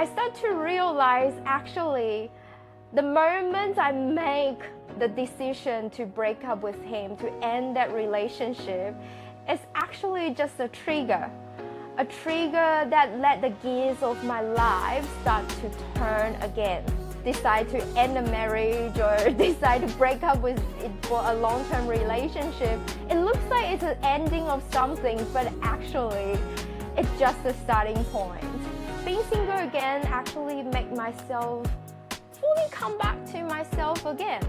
I start to realize actually the moment I make the decision to break up with him, to end that relationship, is actually just a trigger that let the gears of my life start to turn again. Decide to end the marriage or decide to break up with it for a long-term relationship. It looks like it's an ending of something, but actually it's just a starting point. Being single again actually make myself fully come back to myself again.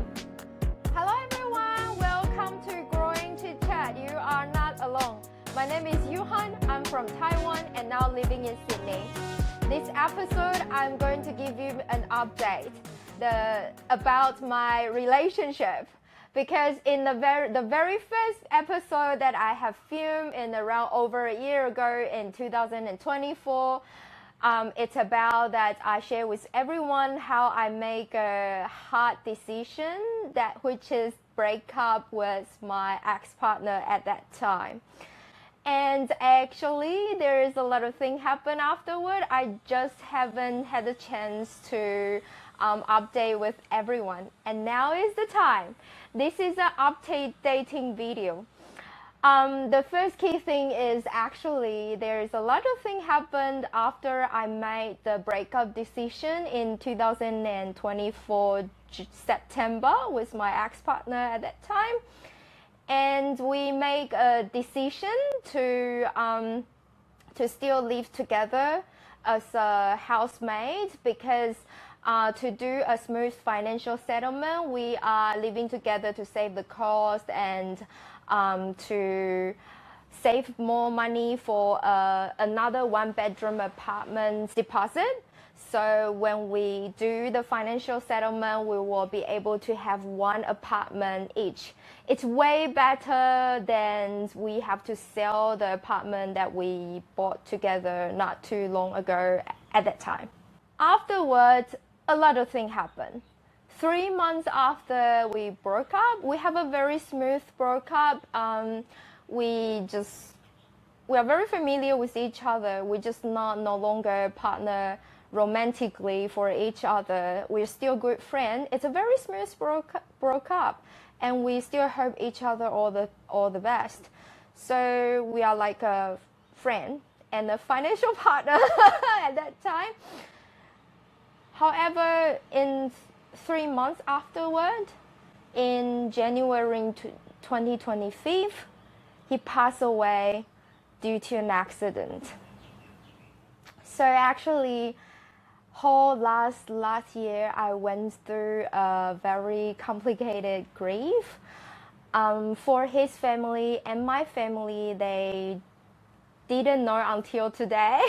Hello everyone, welcome to Growing Chit Chat. You are not alone. My name is Yuhan. I'm from Taiwan and now living in Sydney. This episode, I'm going to give you an update about my relationship, because in the very first episode that I have filmed in around over a year ago in 2024, it's about that I share with everyone how I make a hard decision which is break up with my ex-partner at that time. And actually, there is a lot of things happen afterward. I just haven't had a chance to update with everyone. And now is the time. This is an update dating video. The first key thing is actually there is a lot of things happened after I made the breakup decision in 2024 September with my ex-partner at that time. And we make a decision to still live together as a housemate, because to do a smooth financial settlement, we are living together to save the cost and to save more money for another one-bedroom apartment deposit. So when we do the financial settlement, we will be able to have one apartment each. It's way better than we have to sell the apartment that we bought together not too long ago at that time. Afterwards, a lot of things happened. 3 months after we broke up, we have a very smooth breakup. We are very familiar with each other. We're just no longer partner romantically for each other. We're still good friends. It's a very smooth broke up, and we still hope each other all the best. So we are like a friend and a financial partner at that time. However, in 3 months afterward, in January 2025, he passed away due to an accident. So actually, whole last year I went through a very complicated grief. For his family and my family, they didn't know until today.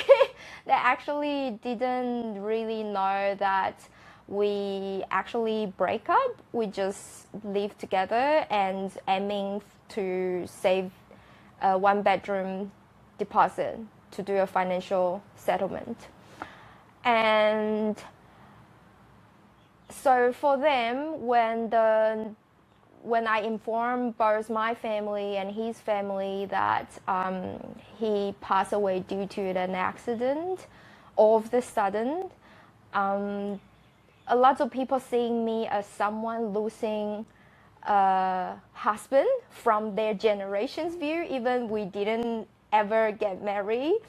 They actually didn't really know that we actually break up. We just live together and aiming to save a one-bedroom deposit to do a financial settlement. And so for them, when I informed both my family and his family that he passed away due to an accident, all of the sudden, a lot of people seeing me as someone losing a husband from their generation's view, even we didn't ever get married.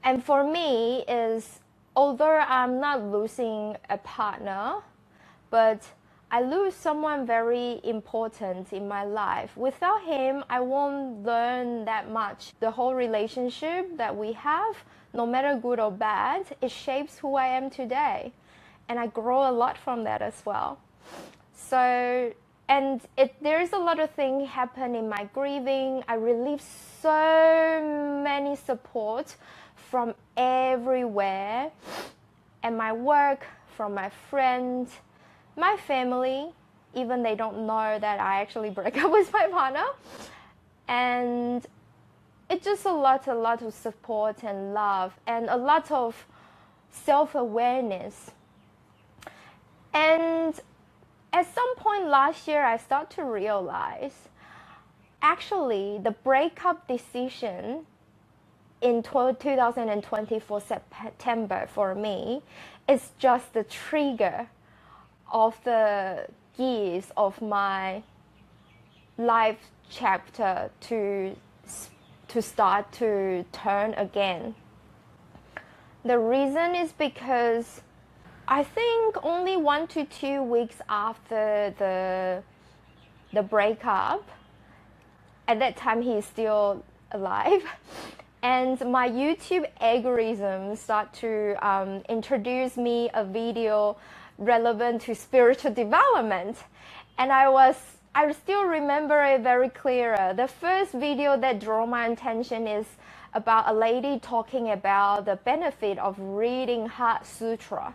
And for me, although I'm not losing a partner, but I lose someone very important in my life. Without him, I won't learn that much. The whole relationship that we have, no matter good or bad, it shapes who I am today. And I grow a lot from that as well. So, and there's a lot of things happen in my grieving. I received so many support from everywhere, and my work, from my friends, my family, even they don't know that I actually break up with my partner. And it's just a lot of support and love and a lot of self-awareness. And at some point last year, I started to realize actually the breakup decision in 2024 September for me is just the trigger of the gears of my life chapter to start to turn again. The reason is because I think only 1 to 2 weeks after the breakup, at that time he is still alive, and my YouTube algorithm start to introduce me a video relevant to spiritual development, and I still remember it very clear. The first video that drew my attention is about a lady talking about the benefit of reading Heart Sutra.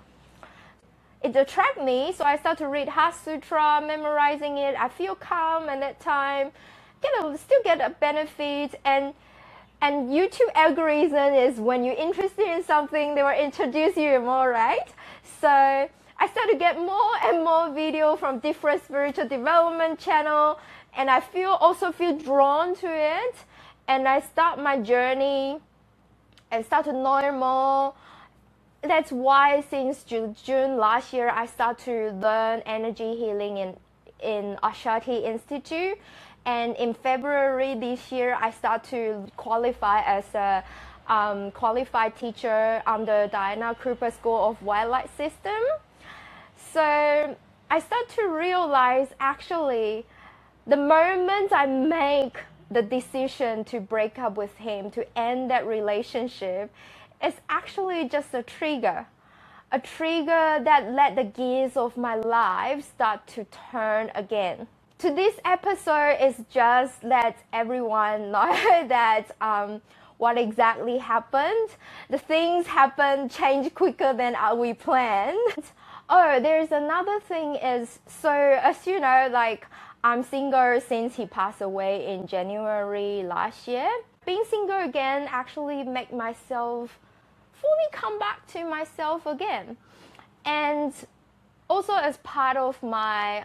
It attracted me, so I started to read Heart Sutra, memorizing it. I feel calm at that time, still get a benefit, and YouTube algorithm is when you're interested in something, they will introduce you more, right? So I started to get more and more video from different spiritual development channel, and I also feel drawn to it, and I start my journey and start to learn more. That's why since June last year, I start to learn energy healing in Ashati Institute. And in February this year, I start to qualify as a qualified teacher under Diana Krupa School of Wildlife System. So I start to realize actually the moment I make the decision to break up with him, to end that relationship, is actually just a trigger that let the gears of my life start to turn again. To this episode is just let everyone know that what exactly happened. The things happen, change quicker than we planned. Oh, there's another thing is, so as you know, like I'm single since he passed away in January last year. Being single again actually make myself fully come back to myself again. And also as part of my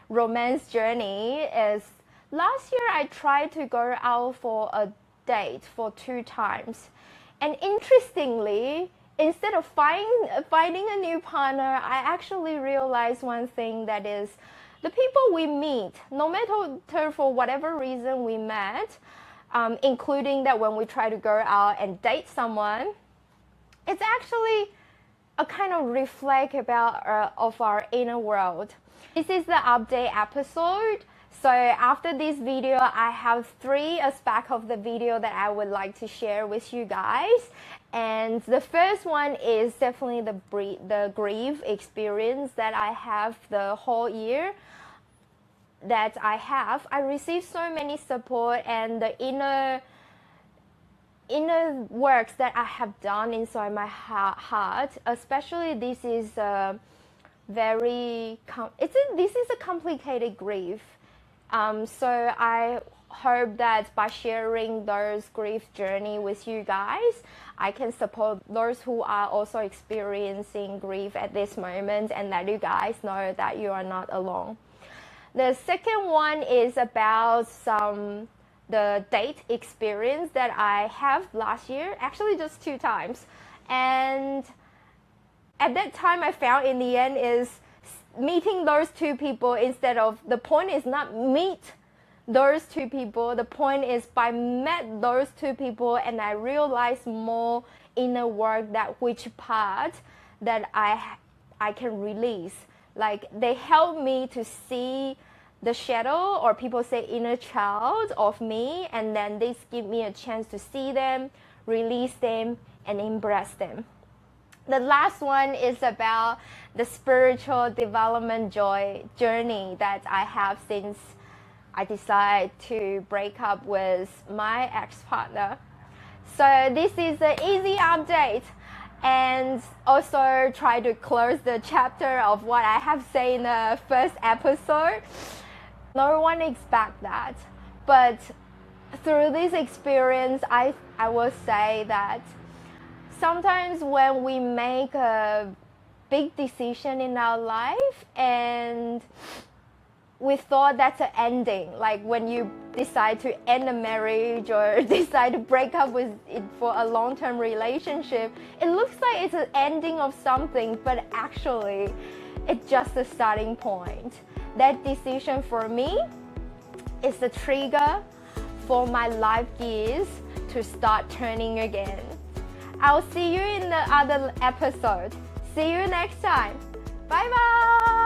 romance journey is last year I tried to go out for a date for 2 times, and interestingly, instead of finding a new partner, I actually realized one thing, that is the people we meet, no matter for whatever reason we met, including that when we try to go out and date someone, it's actually a kind of reflect about of our inner world. This is the update episode. So after this video, I have 3 aspects of the video that I would like to share with you guys. And the first one is definitely the grief experience that I have the whole year. I received so many support, and the inner works that I have done inside my heart. Especially this is this is a complicated grief. So I hope that by sharing those grief journey with you guys, I can support those who are also experiencing grief at this moment, and that you guys know that you are not alone. The second one is about the date experience that I have last year, actually just 2 times. And at that time I found in the end is meeting those 2 people, instead of, the point is not meet those 2 people, the point is by met those 2 people and I realized more inner work, that which part that I can release. Like they help me to see the shadow, or people say inner child of me, and then this give me a chance to see them, release them, and embrace them. The last one is about the spiritual development journey that I have since I decided to break up with my ex-partner. So this is an easy update, and also try to close the chapter of what I have said in the first episode. No one expects that, but through this experience, I will say that sometimes when we make a big decision in our life and we thought that's an ending. Like when you decide to end a marriage or decide to break up with it for a long-term relationship, it looks like it's an ending of something, but actually it's just a starting point. That decision for me is the trigger for my life gears to start turning again. I'll see you in the other episode. See you next time. Bye bye.